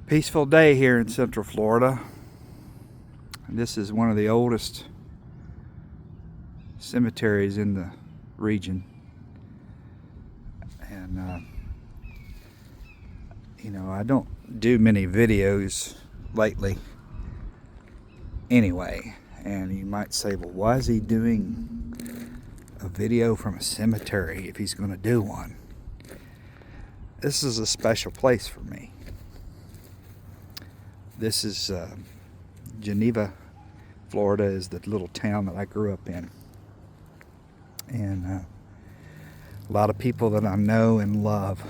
Peaceful day here in Central Florida. This is one of the oldest cemeteries in the region. And, I don't do many videos lately anyway. And you might say, well, why is he doing a video from a cemetery if he's going to do one? This is a special place for me. This is Geneva, Florida is the little town that I grew up in. And a lot of people that I know and love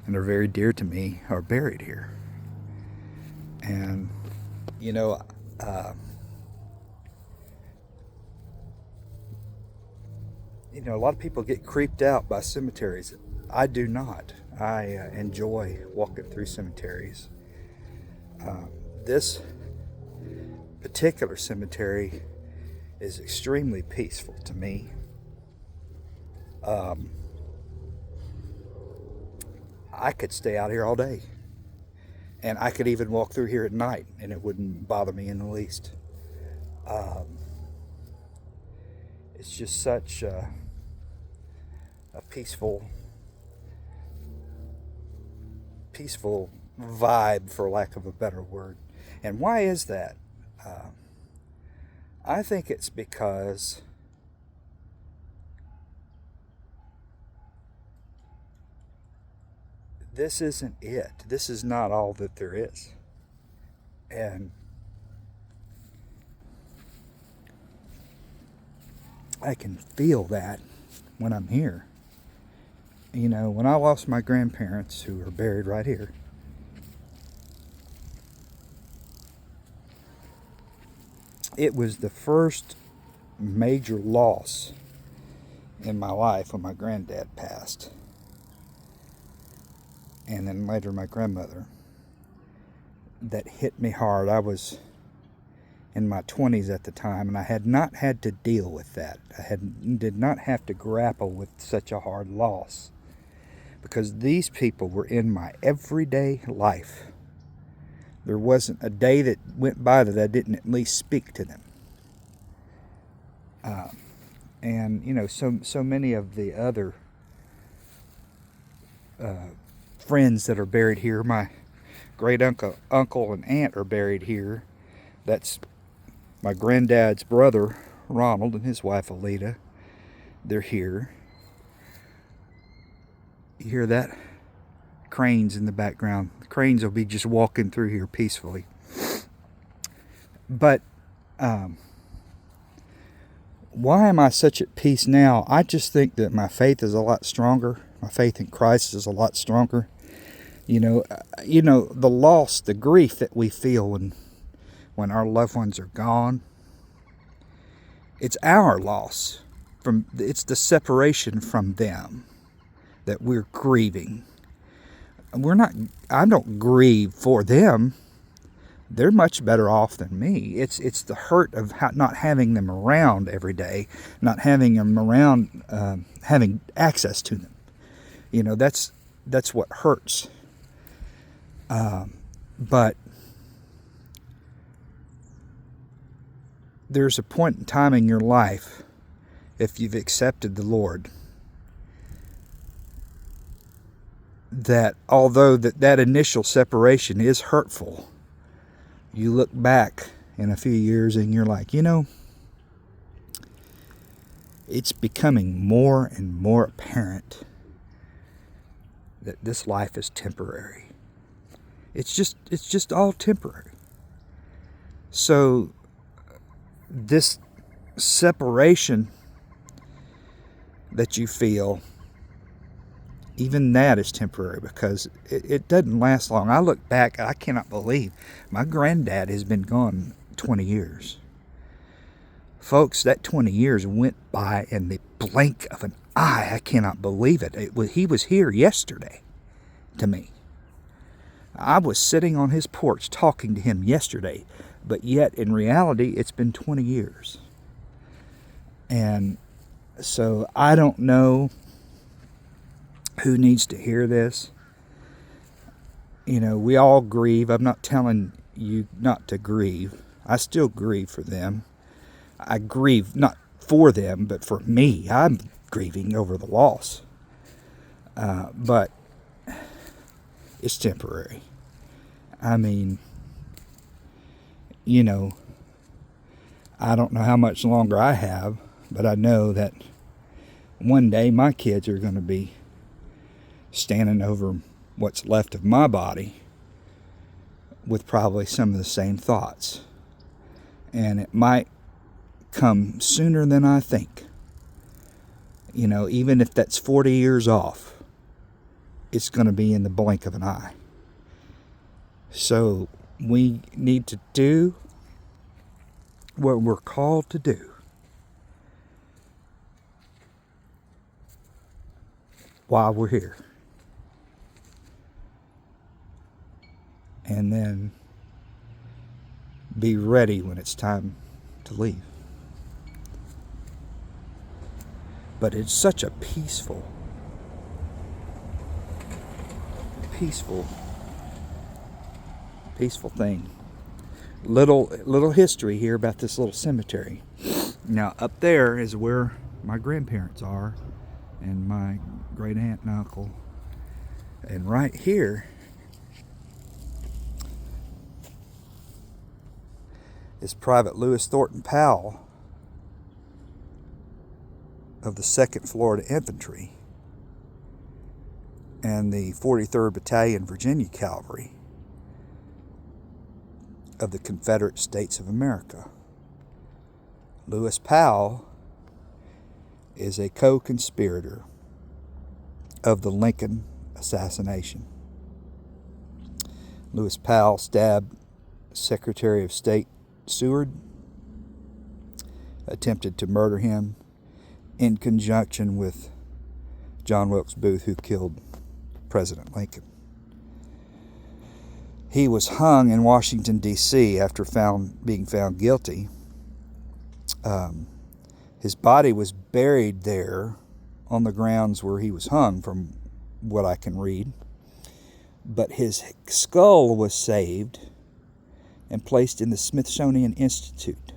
and are very dear to me are buried here. And, a lot of people get creeped out by cemeteries. I do not. I enjoy walking through cemeteries. This particular cemetery is extremely peaceful to me. I could stay out here all day, and I could even walk through here at night and it wouldn't bother me in the least. It's just such a peaceful vibe, for lack of a better word. And why is that? I think it's because this isn't it. This is not all that there is. And I can feel that when I'm here. When I lost my grandparents, who are buried right here, it was the first major loss in my life when my granddad passed. And then later my grandmother. That hit me hard. I was in my 20s at the time, and I had not had to deal with that. Did not have to grapple with such a hard loss, because these people were in my everyday life. There wasn't a day that went by that I didn't at least speak to them. And so many of the other friends that are buried here, my great uncle and aunt are buried here. That's my granddad's brother, Ronald, and his wife, Alita. They're here. You hear that? Cranes in the background. The cranes will be just walking through here peacefully. But why am I such at peace now? I just think that my faith is a lot stronger. My faith in Christ is a lot stronger. The loss, the grief that we feel when our loved ones are gone, it's our loss. It's the separation from them that we're grieving. I don't grieve for them. They're much better off than me. It's the hurt of not having them around every day, not having them around, having access to them. That's what hurts. But there's a point in time in your life, if you've accepted the Lord, that although that initial separation is hurtful, you look back in a few years and you're like, it's becoming more and more apparent that this life is temporary. It's just all temporary. So this separation that you feel, even that is temporary, because it doesn't last long. I look back, I cannot believe my granddad has been gone 20 years. Folks, that 20 years went by in the blink of an eye. I cannot believe it. He was here yesterday to me. I was sitting on his porch talking to him yesterday, but yet in reality, it's been 20 years. And so I don't know who needs to hear this. we all grieve. I'm not telling you not to grieve. I still grieve for them. I grieve not for them, but for me. I'm grieving over the loss. But it's temporary. I mean, I don't know how much longer I have, but I know that one day my kids are going to be standing over what's left of my body with probably some of the same thoughts. And it might come sooner than I think. Even if that's 40 years off, it's going to be in the blink of an eye. So we need to do what we're called to do. While we're here. And then be ready when it's time to leave. But it's such a peaceful thing. Little history here about this little cemetery. Now up there is where my grandparents are and my great aunt and uncle. And right here is Private Lewis Thornton Powell of the 2nd Florida Infantry and the 43rd Battalion Virginia Cavalry of the Confederate States of America. Lewis Powell is a co-conspirator of the Lincoln assassination. Lewis Powell stabbed Secretary of State Seward, attempted to murder him in conjunction with John Wilkes Booth, who killed President Lincoln. He was hung in Washington, D.C. after being found guilty. His body was buried there on the grounds where he was hung, from what I can read. But his skull was saved and placed in the Smithsonian Institute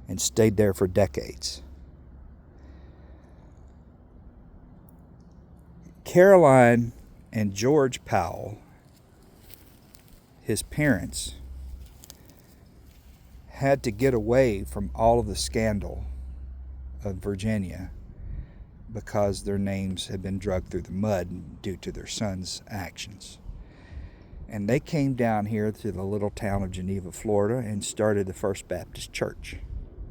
and stayed there for decades. Caroline and George Powell, his parents, had to get away from all of the scandal of Virginia because their names had been dragged through the mud due to their son's actions. And they came down here to the little town of Geneva, Florida, and started the First Baptist Church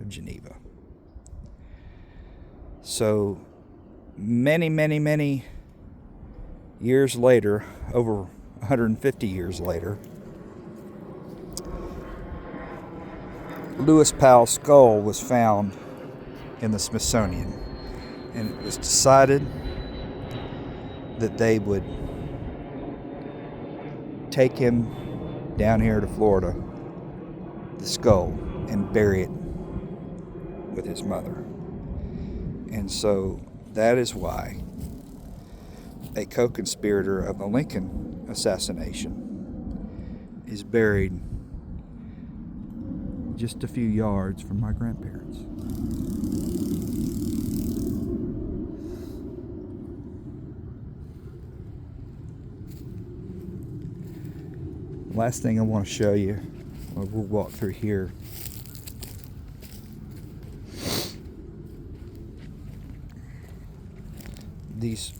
of Geneva. So many, many, many years later, over 150 years later, Lewis Powell's skull was found in the Smithsonian, and it was decided that they would take him down here to Florida, the skull, and bury it with his mother. And so that is why a co-conspirator of the Lincoln assassination is buried just a few yards from my grandparents. Last thing I want to show you, we'll walk through here. These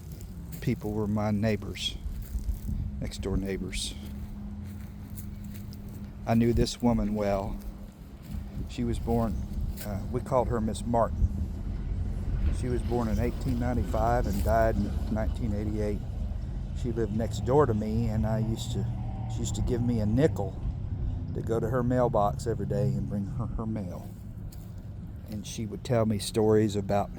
people were my neighbors, next door neighbors. I knew this woman well. She was born, we called her Miss Martin. She was born in 1895 and died in 1988. She lived next door to me, and she used to give me a nickel to go to her mailbox every day and bring her mail. And she would tell me stories about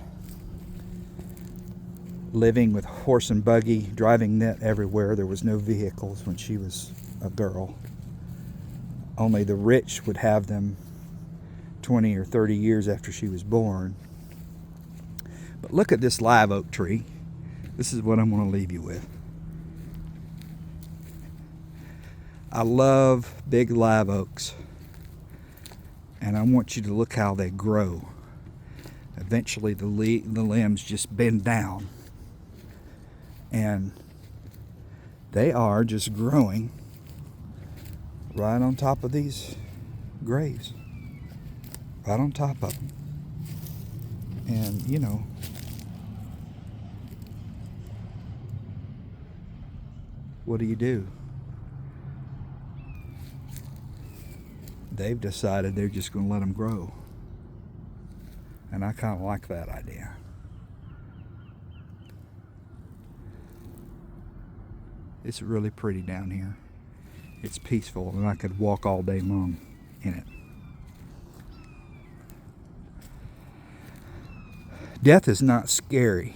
living with horse and buggy, driving that everywhere. There was no vehicles when she was a girl. Only the rich would have them 20 or 30 years after she was born. But look at this live oak tree. This is what I'm going to leave you with. I love big live oaks, and I want you to look how they grow. Eventually the limbs just bend down, and they are just growing right on top of these graves, right on top of them. And you know, what do? They've decided they're just going to let them grow. And I kind of like that idea. It's really pretty down here. It's peaceful, and I could walk all day long in it. Death is not scary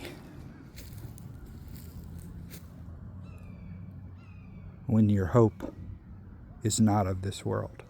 when your hope is not of this world.